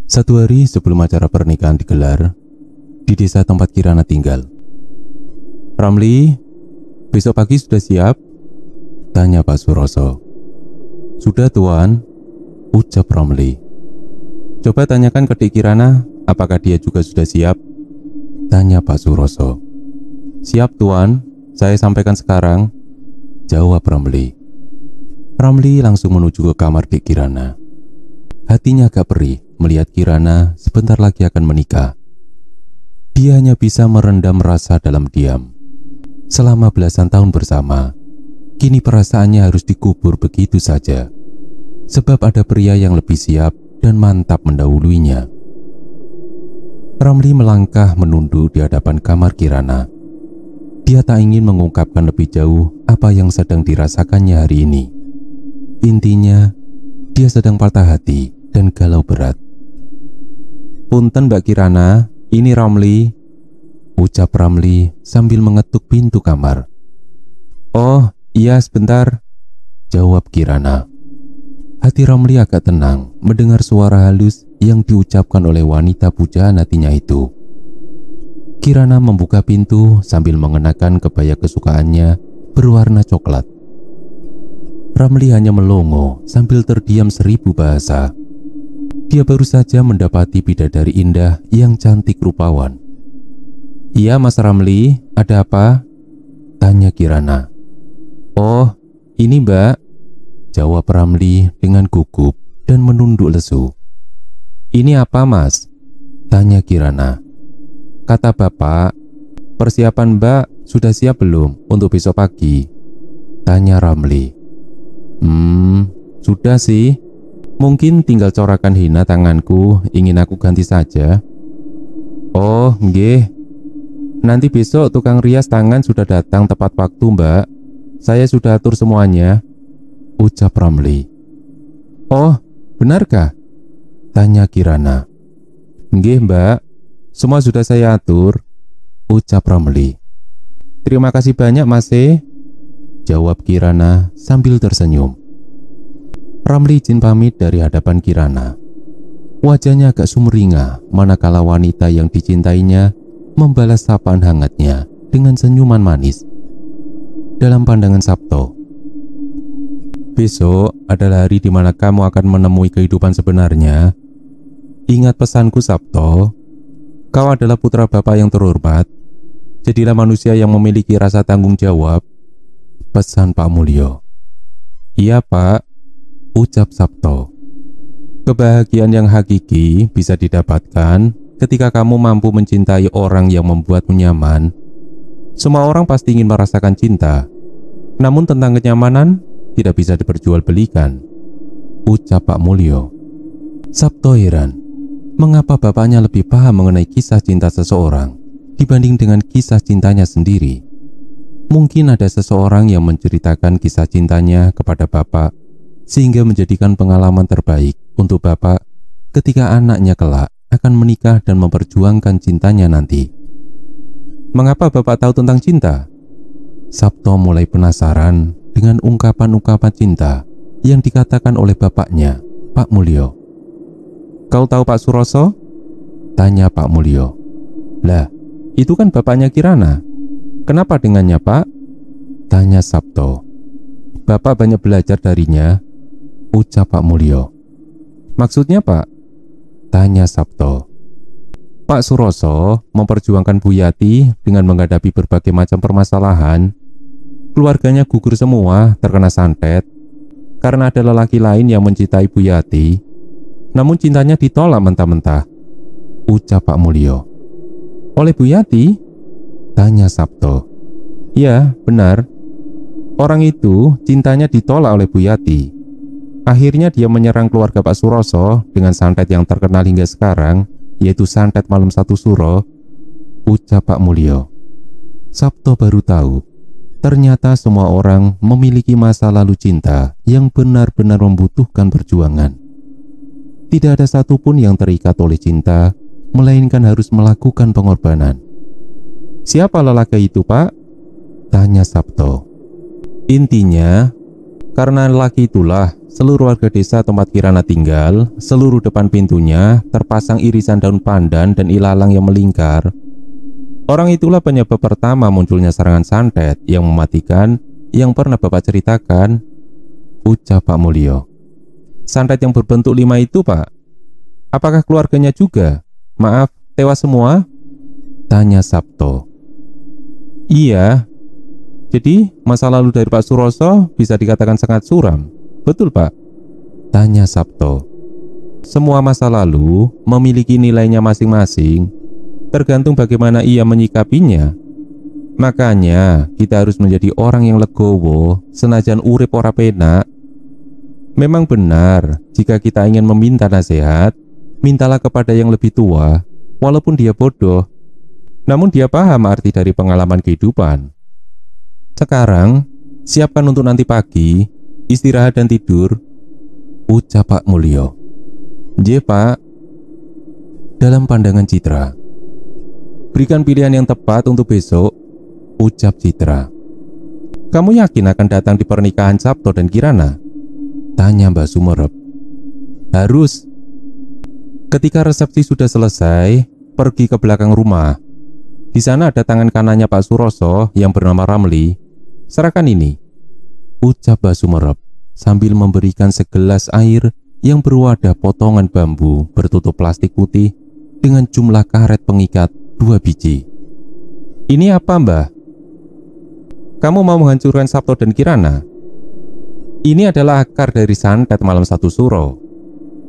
Satu hari sebelum acara pernikahan digelar di desa tempat Kirana tinggal. "Ramli, besok pagi sudah siap?" tanya Pak Suroso. "Sudah Tuan," ucap Ramli. "Coba tanyakan ke Dik Kirana apakah dia juga sudah siap?" tanya Pak Suroso. "Siap Tuan, saya sampaikan sekarang," jawab Ramli. Ramli langsung menuju ke kamar Dik Kirana. Hatinya agak perih melihat Kirana sebentar lagi akan menikah. Dia hanya bisa merendam rasa dalam diam. Selama belasan tahun bersama, kini perasaannya harus dikubur begitu saja. Sebab ada pria yang lebih siap dan mantap mendahuluinya. Ramli melangkah menunduk di hadapan kamar Kirana. Dia tak ingin mengungkapkan lebih jauh apa yang sedang dirasakannya hari ini. Intinya, dia sedang patah hati dan galau berat. "Punten Mbak Kirana, ini Ramli," ucap Ramli sambil mengetuk pintu kamar. "Oh iya sebentar," jawab Kirana. Hati Ramli agak tenang mendengar suara halus yang diucapkan oleh wanita pujaan hatinya itu. Kirana membuka pintu sambil mengenakan kebaya kesukaannya berwarna coklat. Ramli hanya melongo sambil terdiam 1000 bahasa. Dia baru saja mendapati bidadari indah yang cantik rupawan. "Iya Mas Ramli, ada apa?" tanya Kirana. "Oh, ini Mbak," jawab Ramli dengan gugup dan menunduk lesu. "Ini apa Mas?" tanya Kirana. "Kata Bapak, persiapan Mbak sudah siap belum untuk besok pagi?" tanya Ramli. Sudah sih. Mungkin tinggal corakan hina tanganku, ingin aku ganti saja." "Oh, nggih. Nanti besok tukang rias tangan sudah datang tepat waktu, Mbak. Saya sudah atur semuanya," ucap Ramli. "Oh, benarkah?" tanya Kirana. "Nggih, Mbak. Semua sudah saya atur," ucap Ramli. "Terima kasih banyak, Mas," jawab Kirana sambil tersenyum. Ramli izin pamit dari hadapan Kirana. Wajahnya agak sumringah manakala wanita yang dicintainya membalas sapaan hangatnya dengan senyuman manis. Dalam pandangan Sabto, "Besok adalah hari di mana kamu akan menemui kehidupan sebenarnya. Ingat pesanku Sabto, kau adalah putra Bapak yang terhormat. Jadilah manusia yang memiliki rasa tanggung jawab," pesan Pak Mulyo. "Iya Pak," ucap Sabto. "Kebahagiaan yang hakiki bisa didapatkan ketika kamu mampu mencintai orang yang membuatmu nyaman. Semua orang pasti ingin merasakan cinta, namun tentang kenyamanan tidak bisa diperjualbelikan," ucap Pak Mulyo. Sabto heran, mengapa bapaknya lebih paham mengenai kisah cinta seseorang dibanding dengan kisah cintanya sendiri. Mungkin ada seseorang yang menceritakan kisah cintanya kepada bapak sehingga menjadikan pengalaman terbaik untuk bapak ketika anaknya kelak akan menikah dan memperjuangkan cintanya nanti. "Mengapa bapak tahu tentang cinta?" Sabto mulai penasaran dengan ungkapan-ungkapan cinta yang dikatakan oleh bapaknya, Pak Mulyo. "Kau tahu Pak Suroso?" tanya Pak Mulyo. "Lah, itu kan bapaknya Kirana. Kenapa dengannya Pak?" tanya Sabto. "Bapak banyak belajar darinya," ucap Pak Mulyo. "Maksudnya Pak?" tanya Sabto. "Pak Suroso memperjuangkan Bu Yati dengan menghadapi berbagai macam permasalahan. Keluarganya gugur semua terkena santet karena ada lelaki lain yang mencintai Bu Yati. Namun cintanya ditolak mentah-mentah," ucap Pak Mulyo. "Oleh Bu Yati?" tanya Sabto. "Ya, benar. Orang itu cintanya ditolak oleh Bu Yati. Akhirnya dia menyerang keluarga Pak Suroso dengan santet yang terkenal hingga sekarang, yaitu santet malam satu suro," ucap Pak Mulyo. Sabto baru tahu, ternyata semua orang memiliki masa lalu cinta yang benar-benar membutuhkan perjuangan. Tidak ada satupun yang terikat oleh cinta, melainkan harus melakukan pengorbanan. "Siapa lelaki itu Pak?" tanya Sabto. "Intinya, karena lelaki itulah seluruh warga desa tempat Kirana tinggal, seluruh depan pintunya terpasang irisan daun pandan dan ilalang yang melingkar. Orang itulah penyebab pertama munculnya serangan santet yang mematikan yang pernah Bapak ceritakan, ucap Pak Mulyo. Santet yang berbentuk 5 itu, Pak? Apakah keluarganya juga? Maaf, tewas semua? Tanya Sabto. Iya. Jadi masa lalu dari Pak Suroso bisa dikatakan sangat suram. Betul, Pak? Tanya Sabto. Semua masa lalu memiliki nilainya masing-masing, tergantung bagaimana ia menyikapinya. Makanya kita harus menjadi orang yang legowo, senajan urip ora penak. Memang benar, jika kita ingin meminta nasihat, mintalah kepada yang lebih tua, walaupun dia bodoh. Namun dia paham arti dari pengalaman kehidupan. Sekarang, siapkan untuk nanti pagi, istirahat dan tidur, ucap Pak Mulyo. "Nggih, Pak." Dalam pandangan Citra, "Berikan pilihan yang tepat untuk besok," ucap Citra. "Kamu yakin akan datang di pernikahan Sabto dan Kirana?" tanya Mbak Sumerep. "Harus." Ketika resepsi sudah selesai, pergi ke belakang rumah. Di sana ada tangan kanannya Pak Suroso yang bernama Ramli. "Serahkan ini," ucap Mbak Sumerep sambil memberikan segelas air yang berwadah potongan bambu bertutup plastik putih dengan jumlah karet pengikat 2 biji. "Ini apa, Mbah? Kamu mau menghancurkan Sabto dan Kirana?" "Ini adalah akar dari santet malam 1 suro,"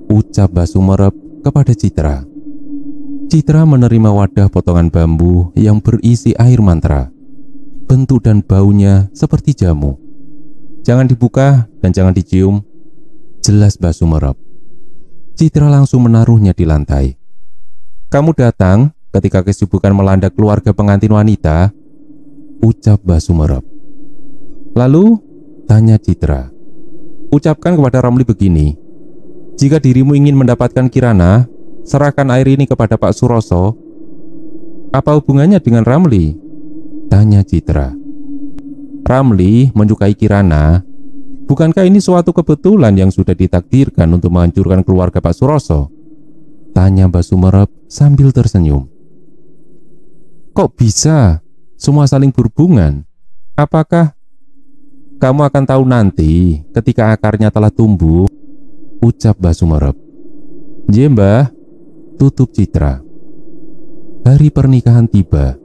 ucap Mbak Sumerep kepada Citra. Citra menerima wadah potongan bambu yang berisi air mantra. Bentuk dan baunya seperti jamu. "Jangan dibuka dan jangan dicium," jelas Mbak Sumerep. Citra langsung menaruhnya di lantai. "Kamu datang ketika kesibukan melanda keluarga pengantin wanita," ucap Mbak Sumerep. "Lalu?" tanya Citra. "Ucapkan kepada Ramli begini, jika dirimu ingin mendapatkan Kirana, serahkan air ini kepada Pak Suroso." "Apa hubungannya dengan Ramli?" tanya Citra. "Ramli menyukai Kirana. Bukankah ini suatu kebetulan yang sudah ditakdirkan untuk menghancurkan keluarga Pak Suroso?" tanya Mbak Sumerep sambil tersenyum. "Kok bisa? Semua saling berhubungan. Apakah?" "Kamu akan tahu nanti ketika akarnya telah tumbuh," ucap Mbak Sumerep. "Nggih, Mbah," tutup Citra. Hari pernikahan tiba.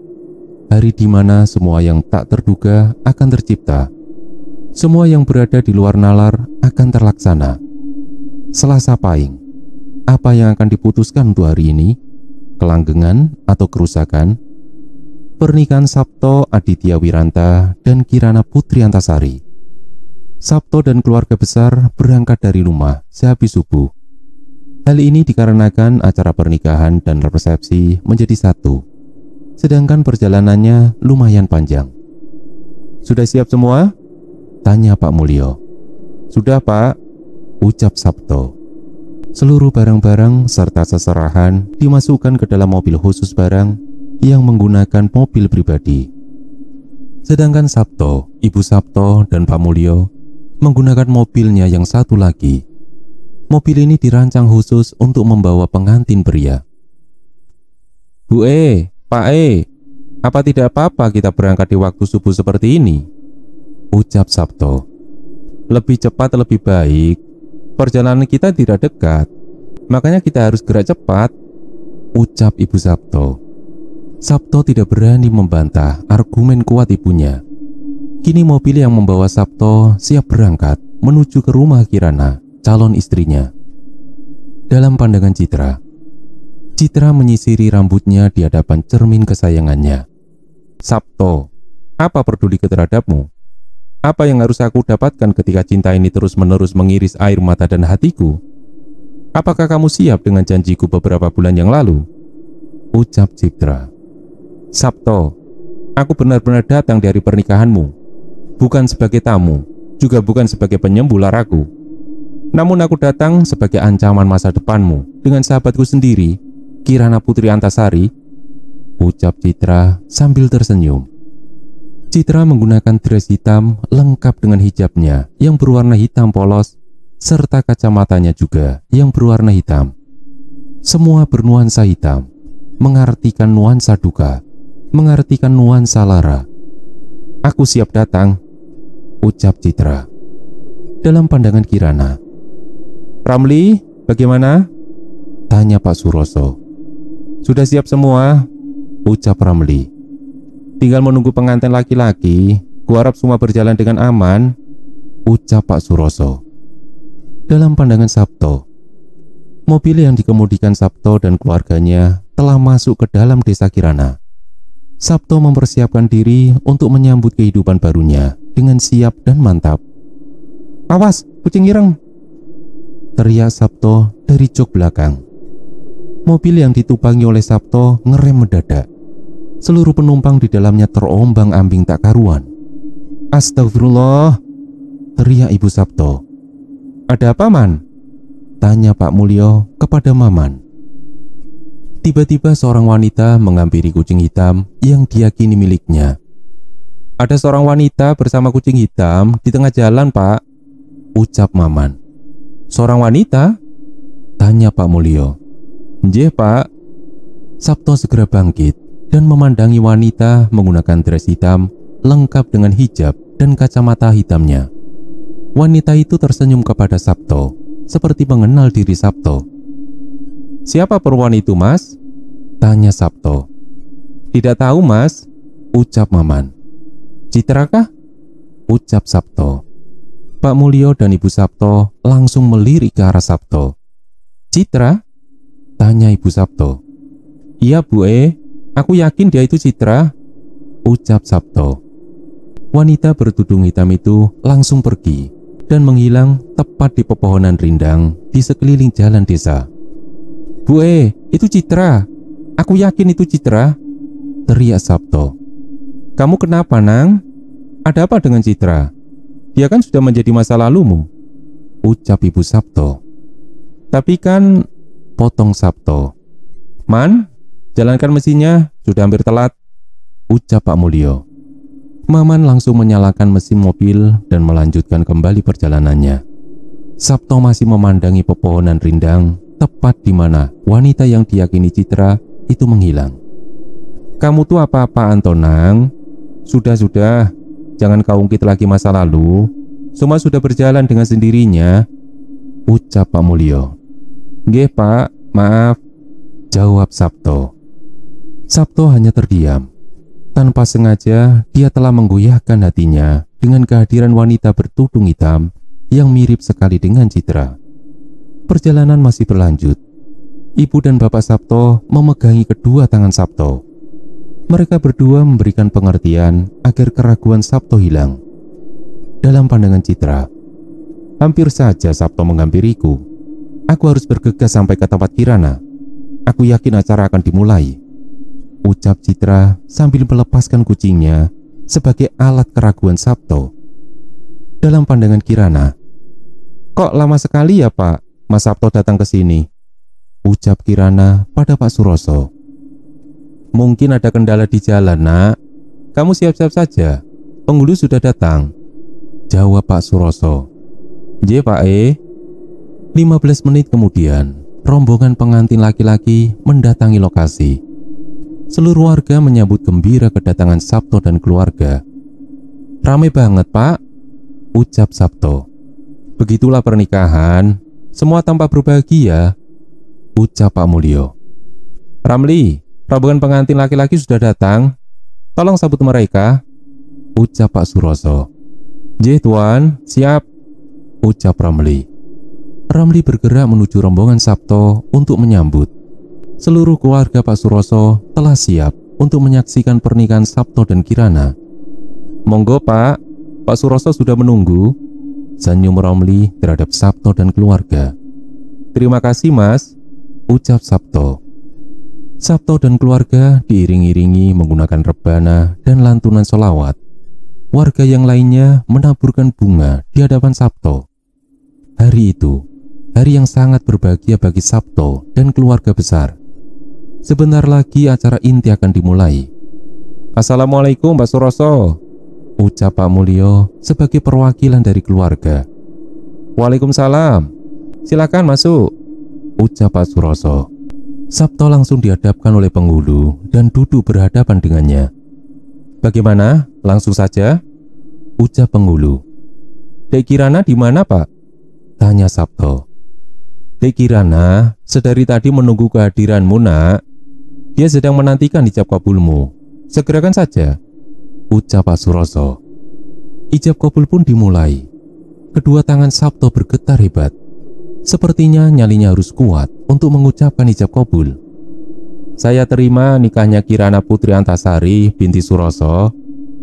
Hari di mana semua yang tak terduga akan tercipta. Semua yang berada di luar nalar akan terlaksana. Selasa Pahing. Apa yang akan diputuskan untuk hari ini? Kelanggengan atau kerusakan? Pernikahan Sabto Aditya Wiranta dan Kirana Putri Antasari. Sabto dan keluarga besar berangkat dari rumah sehabis subuh. Hal ini dikarenakan acara pernikahan dan resepsi menjadi satu, sedangkan perjalanannya lumayan panjang. "Sudah siap semua?" tanya Pak Mulyo. "Sudah, Pak," ucap Sabto. Seluruh barang-barang serta seserahan dimasukkan ke dalam mobil khusus barang yang menggunakan mobil pribadi. Sedangkan Sabto, Ibu Sabto, dan Pak Mulyo menggunakan mobilnya yang satu lagi. Mobil ini dirancang khusus untuk membawa pengantin pria. "Bu Pak apa tidak apa-apa kita berangkat di waktu subuh seperti ini?" ucap Sabto. "Lebih cepat lebih baik. Perjalanan kita tidak dekat, makanya kita harus gerak cepat," ucap Ibu Sabto. Sabto tidak berani membantah argumen kuat ibunya. Kini mobil yang membawa Sabto siap berangkat menuju ke rumah Kirana, calon istrinya. Dalam pandangan Citra, Citra menyisiri rambutnya di hadapan cermin kesayangannya. "Sabto, apa peduli terhadapmu? Apa yang harus aku dapatkan ketika cinta ini terus-menerus mengiris air mata dan hatiku? Apakah kamu siap dengan janjiku beberapa bulan yang lalu?" ucap Citra. "Sabto, aku benar-benar datang dari pernikahanmu, bukan sebagai tamu, juga bukan sebagai penyembuh laraku. Namun aku datang sebagai ancaman masa depanmu dengan sahabatku sendiri, Kirana Putri Antasari," ucap Citra sambil tersenyum. Citra menggunakan dress hitam lengkap dengan hijabnya yang berwarna hitam polos serta kacamatanya juga yang berwarna hitam. Semua bernuansa hitam, mengartikan nuansa duka, mengartikan nuansa lara. "Aku siap datang," ucap Citra. Dalam pandangan Kirana, "Ramli, bagaimana?" tanya Pak Suroso. "Sudah siap semua," ucap Ramli. "Tinggal menunggu pengantin laki-laki. Kuharap semua berjalan dengan aman," ucap Pak Suroso. Dalam pandangan Sabto, mobil yang dikemudikan Sabto dan keluarganya telah masuk ke dalam desa Kirana. Sabto mempersiapkan diri untuk menyambut kehidupan barunya dengan siap dan mantap. "Awas, kucing ireng!" teriak Sabto dari jok belakang. Mobil yang ditumpangi oleh Sabto ngerem mendadak. Seluruh penumpang di dalamnya terombang-ambing tak karuan. "Astagfirullah!" teriak Ibu Sabto. "Ada apa, Man?" tanya Pak Mulyo kepada Maman. Tiba-tiba seorang wanita menghampiri kucing hitam yang diyakini miliknya. "Ada seorang wanita bersama kucing hitam di tengah jalan, Pak," ucap Maman. "Seorang wanita?" tanya Pak Mulyo. "Nggih, Pak." Sabto segera bangkit dan memandangi wanita menggunakan dress hitam lengkap dengan hijab dan kacamata hitamnya. Wanita itu tersenyum kepada Sabto seperti mengenal diri Sabto. "Siapa perempuan itu, Mas?" tanya Sabto. "Tidak tahu, Mas," ucap Maman. "Citra kah?" ucap Sabto. Pak Mulyo dan Ibu Sabto langsung melirik ke arah Sabto. "Citra?" tanya Ibu Sabto. "Iya, Bu, aku yakin dia itu Citra," ucap Sabto. Wanita bertudung hitam itu langsung pergi dan menghilang tepat di pepohonan rindang di sekeliling jalan desa. "Bu, itu Citra. Aku yakin itu Citra," teriak Sabto. "Kamu kenapa, Nang? Ada apa dengan Citra? Dia kan sudah menjadi masa lalumu," ucap Ibu Sabto. "Tapi kan," potong Sabto. "Man, jalankan mesinnya, sudah hampir telat," ucap Pak Mulyo. Maman langsung menyalakan mesin mobil dan melanjutkan kembali perjalanannya. Sabto masih memandangi pepohonan rindang tepat di mana wanita yang diyakini Citra itu menghilang. "Kamu tuh apa-apaan, Tonang? Sudah, jangan kau ungkit lagi masa lalu. Semua sudah berjalan dengan sendirinya," ucap Pak Mulyo. "Nggih, Pak, maaf," jawab Sabto. Sabto hanya terdiam. Tanpa sengaja, dia telah menggoyahkan hatinya dengan kehadiran wanita bertudung hitam yang mirip sekali dengan Citra. Perjalanan masih berlanjut. Ibu dan Bapak Sabto memegangi kedua tangan Sabto. Mereka berdua memberikan pengertian agar keraguan Sabto hilang. Dalam pandangan Citra, "Hampir saja Sabto menghampiriku. Aku harus bergegas sampai ke tempat Kirana. Aku yakin acara akan dimulai," ucap Citra sambil melepaskan kucingnya sebagai alat keraguan Sabto. Dalam pandangan Kirana, "Kok lama sekali ya, Pak, Mas Sabto datang ke sini?" ucap Kirana pada Pak Suroso. "Mungkin ada kendala di jalan, Nak. Kamu siap-siap saja. Penghulu sudah datang," jawab Pak Suroso. "Nggih, Pak, 15 menit kemudian, rombongan pengantin laki-laki mendatangi lokasi. Seluruh warga menyambut gembira kedatangan Sabto dan keluarga. "Ramai banget, Pak," ucap Sabto. "Begitulah pernikahan, semua tampak berbahagia," ucap Pak Mulyo. "Ramli, rombongan pengantin laki-laki sudah datang. Tolong sambut mereka," ucap Pak Suroso. "Nggih, Tuan, siap," ucap Ramli. Ramli bergerak menuju rombongan Sabto untuk menyambut. Seluruh keluarga Pak Suroso telah siap untuk menyaksikan pernikahan Sabto dan Kirana. "Monggo, Pak, Pak Suroso sudah menunggu," senyum Ramli terhadap Sabto dan keluarga. "Terima kasih, Mas," ucap Sabto. Sabto dan keluarga diiring-iringi menggunakan rebana dan lantunan sholawat. Warga yang lainnya menaburkan bunga di hadapan Sabto. Hari itu, hari yang sangat berbahagia bagi Sabto dan keluarga besar. Sebentar lagi acara inti akan dimulai. "Assalamualaikum, Pak Suroso," ucap Pak Mulyo sebagai perwakilan dari keluarga. Waalaikumsalam. Silakan masuk, ucap Pak Suroso. Sabto langsung dihadapkan oleh penghulu dan duduk berhadapan dengannya. Bagaimana? Langsung saja, ucap penghulu. Dek Kirana di mana, Pak? Tanya Sabto. Dek Kirana sedari tadi menunggu kehadiranmu, nak. Dia sedang menantikan ijab kabulmu. Segerakan saja, ucap Pak Suroso. Ijab kabul pun dimulai. Kedua tangan Sabto bergetar hebat. Sepertinya nyalinya harus kuat untuk mengucapkan ijab kabul. Saya terima nikahnya Kirana Putri Antasari binti Suroso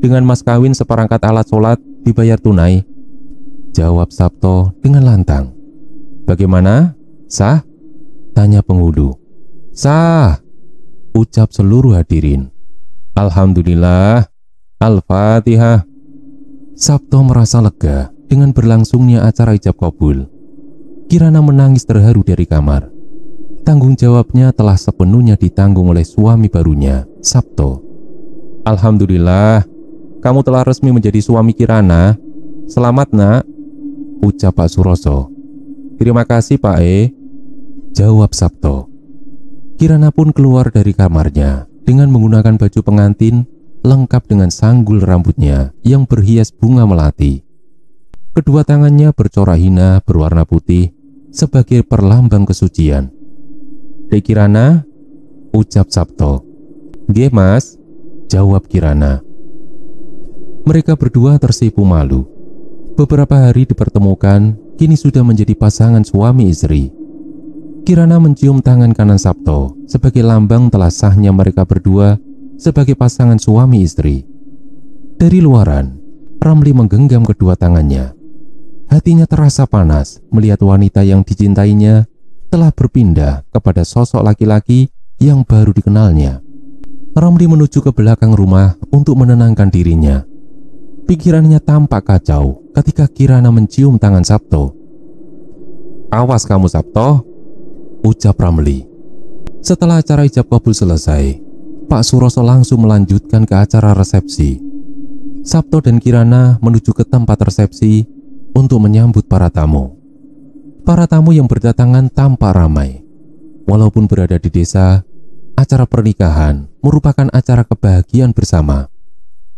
dengan mas kawin seperangkat alat sholat dibayar tunai, jawab Sabto dengan lantang. Bagaimana? Sah? Tanya penghulu. Sah, ucap seluruh hadirin. Alhamdulillah. Al-Fatihah. Sabto merasa lega dengan berlangsungnya acara ijab kabul. Kirana menangis terharu dari kamar. Tanggung jawabnya telah sepenuhnya ditanggung oleh suami barunya, Sabto. Alhamdulillah, kamu telah resmi menjadi suami Kirana. Selamat, nak, ucap Pak Suroso. Terima kasih, Pak jawab Sabto. Kirana pun keluar dari kamarnya dengan menggunakan baju pengantin lengkap dengan sanggul rambutnya yang berhias bunga melati. Kedua tangannya bercorak hina berwarna putih sebagai perlambang kesucian. Dek Kirana, ucap Sabto. Nggih, Mas, jawab Kirana. Mereka berdua tersipu malu. Beberapa hari dipertemukan, kini sudah menjadi pasangan suami istri. Kirana mencium tangan kanan Sabto sebagai lambang telah sahnya mereka berdua sebagai pasangan suami istri. Dari luaran, Ramli menggenggam kedua tangannya. Hatinya terasa panas melihat wanita yang dicintainya telah berpindah kepada sosok laki-laki yang baru dikenalnya. Ramli menuju ke belakang rumah untuk menenangkan dirinya. Pikirannya tampak kacau ketika Kirana mencium tangan Sabto. Awas kamu, Sabto, ucap Ramli. Setelah acara ijab kabul selesai, Pak Suroso langsung melanjutkan ke acara resepsi. Sabto dan Kirana menuju ke tempat resepsi untuk menyambut para tamu. Para tamu yang berdatangan tampak ramai. Walaupun berada di desa, acara pernikahan merupakan acara kebahagiaan bersama.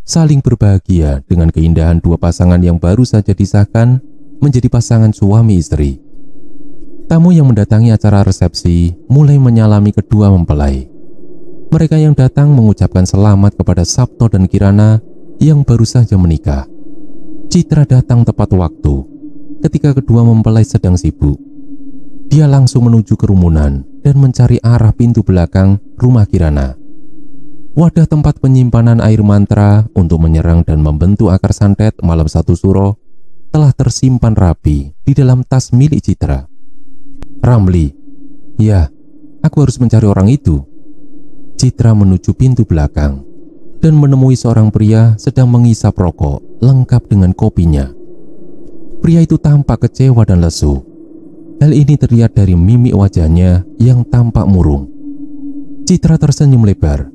Saling berbahagia dengan keindahan dua pasangan yang baru saja disahkan menjadi pasangan suami istri. Tamu yang mendatangi acara resepsi mulai menyalami kedua mempelai. Mereka yang datang mengucapkan selamat kepada Sabto dan Kirana yang baru saja menikah. Citra datang tepat waktu ketika kedua mempelai sedang sibuk. Dia langsung menuju kerumunan dan mencari arah pintu belakang rumah Kirana. Wadah tempat penyimpanan air mantra untuk menyerang dan membentuk akar santet malam satu suro telah tersimpan rapi di dalam tas milik Citra. Ramli, ya, aku harus mencari orang itu. Citra menuju pintu belakang dan menemui seorang pria sedang mengisap rokok lengkap dengan kopinya. Pria itu tampak kecewa dan lesu. Hal ini terlihat dari mimik wajahnya yang tampak murung. Citra tersenyum lebar.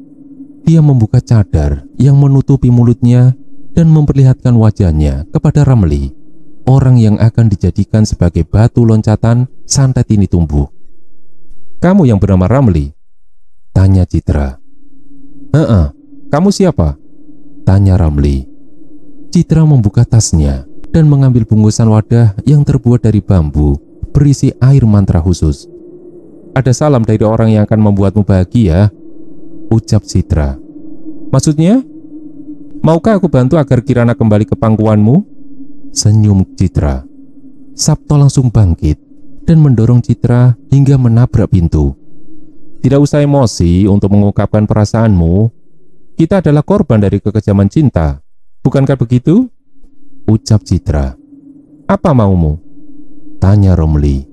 Dia membuka cadar yang menutupi mulutnya dan memperlihatkan wajahnya kepada Ramli, orang yang akan dijadikan sebagai batu loncatan santet ini tumbuh. Kamu yang bernama Ramli? Tanya Citra. Kamu siapa? Tanya Ramli. Citra membuka tasnya dan mengambil bungkusan wadah yang terbuat dari bambu berisi air mantra khusus. Ada salam dari orang yang akan membuatmu bahagia, ucap Citra. Maksudnya? Maukah aku bantu agar Kirana kembali ke pangkuanmu? Senyum Citra. Sabto langsung bangkit dan mendorong Citra hingga menabrak pintu. Tidak usah emosi untuk mengungkapkan perasaanmu. Kita adalah korban dari kekejaman cinta. Bukankah begitu? Ucap Citra. Apa maumu? Tanya Ramli.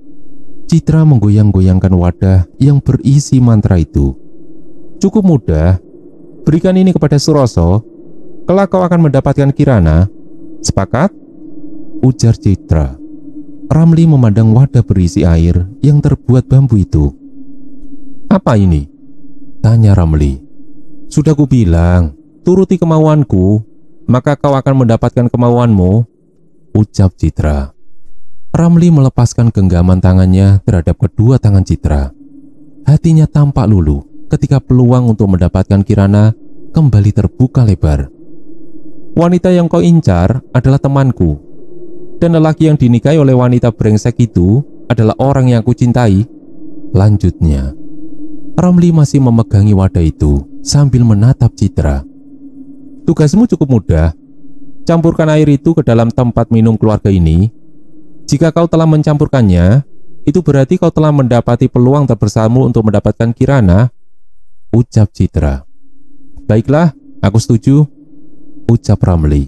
Citra menggoyang-goyangkan wadah yang berisi mantra itu. Cukup mudah. Berikan ini kepada Suroso. Kelak kau akan mendapatkan Kirana. Sepakat? Ujar Citra. Ramli memandang wadah berisi air yang terbuat bambu itu. Apa ini? Tanya Ramli. Sudah kubilang, turuti kemauanku, maka kau akan mendapatkan kemauanmu, ucap Citra. Ramli melepaskan genggaman tangannya terhadap kedua tangan Citra. Hatinya tampak luluh ketika peluang untuk mendapatkan Kirana kembali terbuka lebar. Wanita yang kau incar adalah temanku, dan lelaki yang dinikahi oleh wanita brengsek itu adalah orang yang aku cintai, lanjutnya. Ramli masih memegangi wadah itu sambil menatap Citra. Tugasmu cukup mudah. Campurkan air itu ke dalam tempat minum keluarga ini. Jika kau telah mencampurkannya, itu berarti kau telah mendapati peluang terbesarmu untuk mendapatkan Kirana, ucap Citra. Baiklah, aku setuju, ucap Ramli.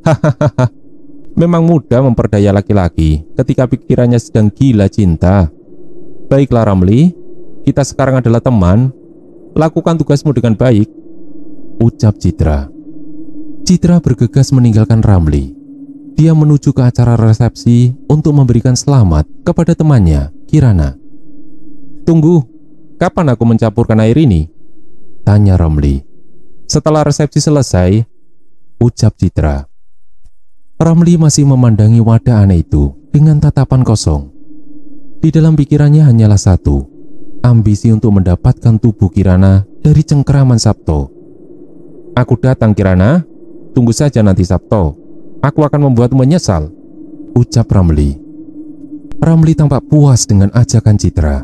Hahaha, memang mudah memperdaya laki-laki ketika pikirannya sedang gila cinta. Baiklah Ramli, kita sekarang adalah teman. Lakukan tugasmu dengan baik, ucap Citra. Citra bergegas meninggalkan Ramli. Dia menuju ke acara resepsi untuk memberikan selamat kepada temannya, Kirana. Tunggu, kapan aku mencampurkan air ini? Tanya Ramli. Setelah resepsi selesai, ucap Citra. Ramli masih memandangi wadah aneh itu dengan tatapan kosong. Di dalam pikirannya hanyalah satu, ambisi untuk mendapatkan tubuh Kirana dari cengkeraman Sabto. Aku datang Kirana, tunggu saja nanti Sabto. Aku akan membuatmu menyesal, ucap Ramli. Ramli tampak puas dengan ajakan Citra.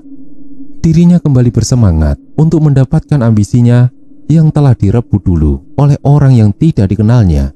Dirinya kembali bersemangat untuk mendapatkan ambisinya yang telah direbut dulu oleh orang yang tidak dikenalnya.